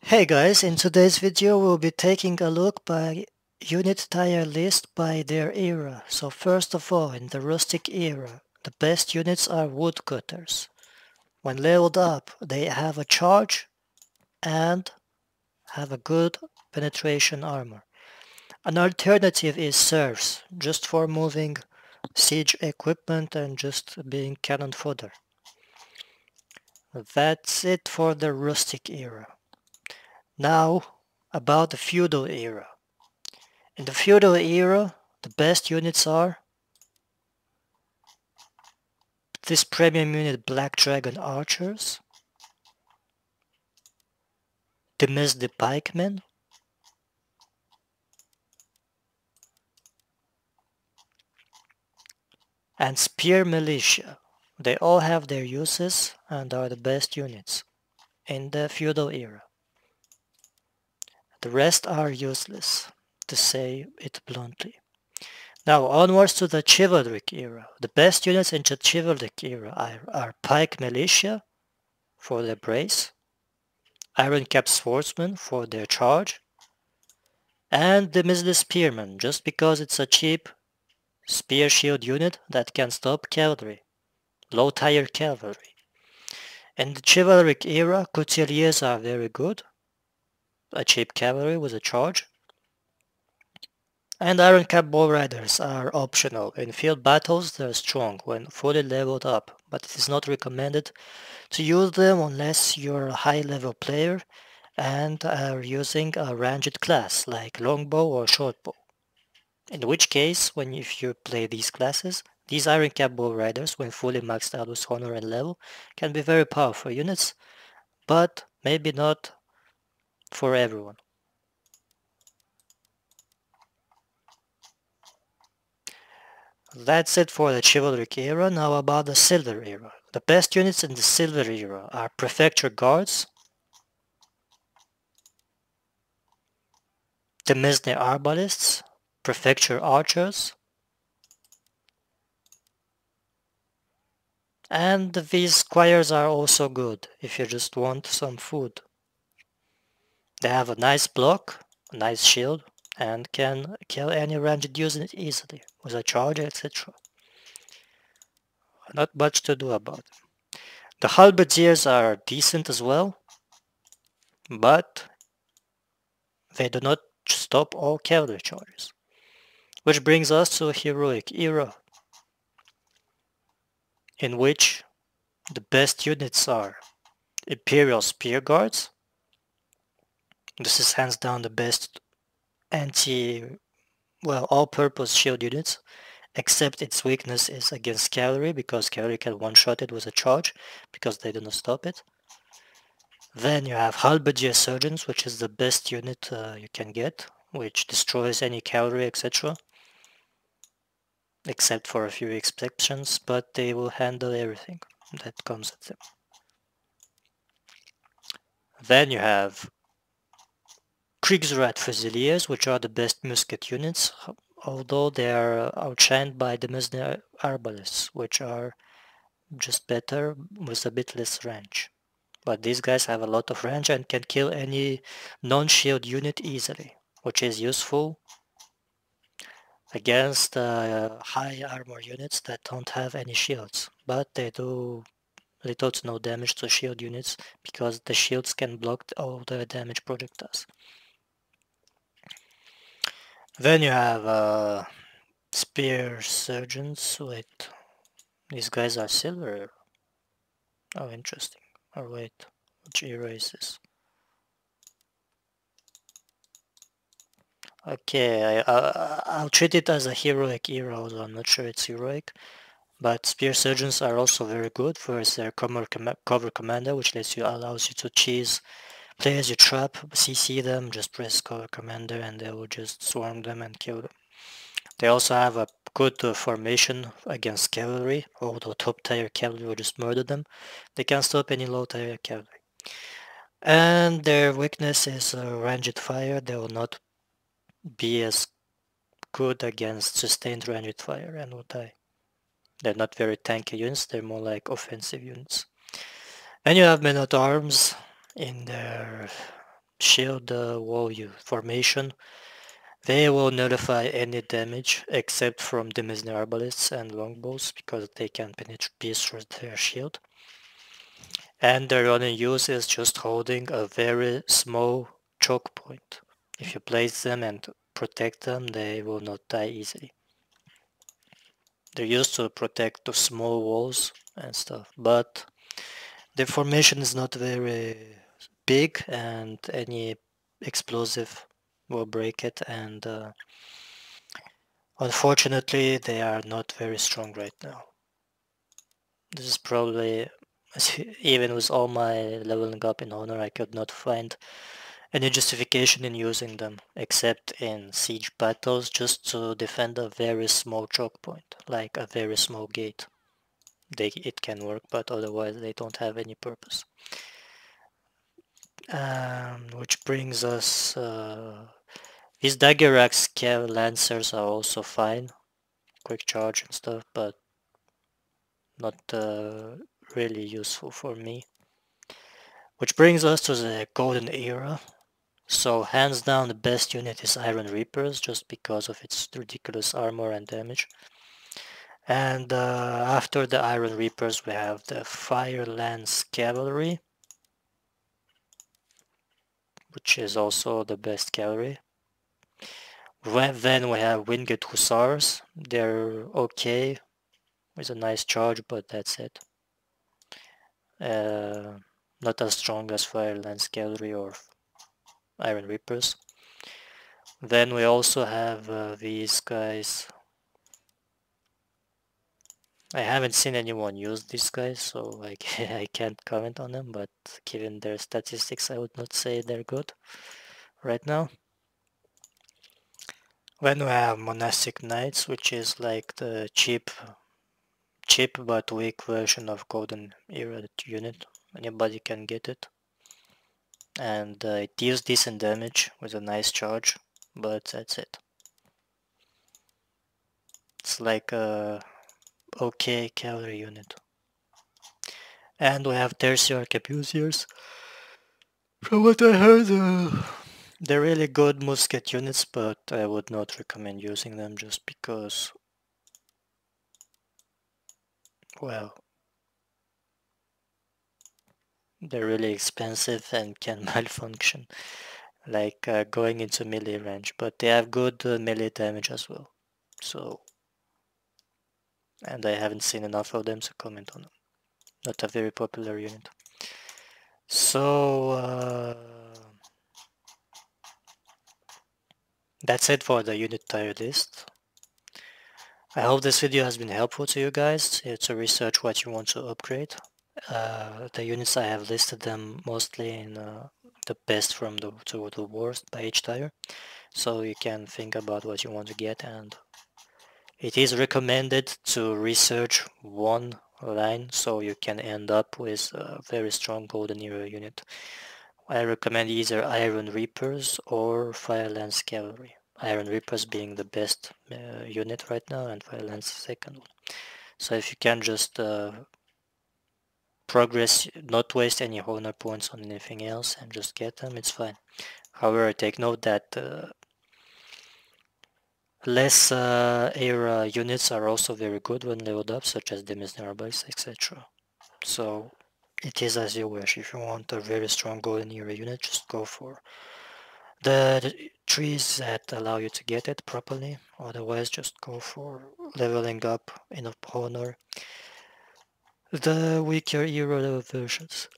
Hey guys, in today's video we'll be taking a look by unit tier list by their era. So first of all, in the rustic era, the best units are woodcutters. When leveled up, they have a charge and have a good penetration armor. An alternative is serfs, just for moving siege equipment and just being cannon fodder. That's it for the rustic era. Now, about the feudal era. In the feudal era, the best units are this premium unit Black Dragon Archers, the Pikemen, and Spear Militia. They all have their uses and are the best units in the feudal era. The rest are useless, to say it bluntly. Now onwards to the chivalric era. The best units in the chivalric era are Pike Militia for their brace, Iron Cap Swordsmen for their charge, and the Spearman, just because it's a cheap spear shield unit that can stop cavalry, low tier cavalry. In the chivalric era, couturiers are very good, a cheap cavalry with a charge. And Iron Cap Bull Riders are optional. In field battles they're strong when fully leveled up, but it is not recommended to use them unless you're a high level player and are using a ranged class like longbow or shortbow. In which case, if you play these classes, these Iron Cap Bull Riders, when fully maxed out with honor and level, can be very powerful units, but maybe not for everyone. That's it for the chivalric era. Now about the silver era. The best units in the silver era are Prefecture Guards, Demesne Arbalists, Prefecture Archers, and these squires are also good if you just want some food. They have a nice block, a nice shield, and can kill any ranged unit easily with a charge, etc. Not much to do about them. The halberdiers are decent as well, but they do not stop all cavalry charges. Which brings us to a heroic era, in which the best units are Imperial Spear Guards. This is hands down the best all-purpose shield units, except its weakness is against cavalry, because cavalry can one-shot it with a charge, because they do not stop it. Then you have Halberdier Surgeons, which is the best unit you can get, which destroys any cavalry, etc. Except for a few exceptions, but they will handle everything that comes at them. Then you have Kriegsrat Fusiliers, which are the best musket units, although they are outshined by the Mesne Arbalists, which are just better with a bit less range. But these guys have a lot of range and can kill any non-shield unit easily, which is useful against high armor units that don't have any shields, but they do little to no damage to shield units because the shields can block all the damage projectiles. Then you have Spear Surgeons. Wait, these guys are silver. Oh, interesting. Or wait, which era is this? Okay, I'll treat it as a heroic era, although I'm not sure it's heroic. But Spear Surgeons are also very good for their cover commander, which allows you to cheese players you trap, CC them, just press cover commander and they will just swarm them and kill them. They also have a good formation against cavalry, although top tier cavalry will just murder them. They can't stop any low tier cavalry. And their weakness is ranged fire. They will not be as good against sustained ranged fire and will die. They're not very tanky units, they're more like offensive units. And you have men-at-arms in their shield wall formation, they will nullify any damage except from the Mizner Arbalists and Longbows because they can pierce through their shield. And their only use is just holding a very small choke point. If you place them and protect them, they will not die easily. They're used to protect the small walls and stuff, but the formation is not very big and any explosive will break it, and unfortunately they are not very strong right now. This is probably, even with all my leveling up in Honor, I could not find any justification in using them except in siege battles just to defend a very small choke point, like a very small gate. It can work, but otherwise they don't have any purpose. Which brings us, these Dagger Axe Lancers are also fine, quick charge and stuff, but not really useful for me. Which brings us to the Golden Era. So hands down the best unit is Iron Reapers, just because of its ridiculous armor and damage. And after the Iron Reapers we have the Firelance Cavalry, which is also the best cavalry. Then we have Winged Hussars. They're okay with a nice charge, but that's it. Not as strong as Firelance Cavalry or Iron Reapers. Then we also have these guys. I haven't seen anyone use these guys, so I can't comment on them, but given their statistics, I would not say they're good right now. Then we have Monastic Knights, which is like the cheap but weak version of Golden Era unit. Anybody can get it. And it deals decent damage with a nice charge, but that's it. It's like a okay cavalry unit. And we have Tertiary Arquebusiers. From what I heard, they're really good musket units, but I would not recommend using them just because, well, they're really expensive and can malfunction, like going into melee range, but they have good melee damage as well. So, and I haven't seen enough of them to comment on them. Not a very popular unit. So, that's it for the unit tier list. I hope this video has been helpful to you guys to research what you want to upgrade. The units I have listed them mostly in the best from to the worst by each tier, so you can think about what you want to get, and it is recommended to research one line so you can end up with a very strong Golden Era unit. I recommend either Iron Reapers or Firelance Cavalry. Iron Reapers being the best unit right now, and Firelance second one. So if you can just progress, not waste any honor points on anything else and just get them, it's fine. However, take note that less era units are also very good when leveled up, such as the Mizner Arbalists, etc. So it is as you wish. If you want a very strong Golden Era unit, just go for the trees that allow you to get it properly. Otherwise, just go for leveling up in honor the weaker era versions.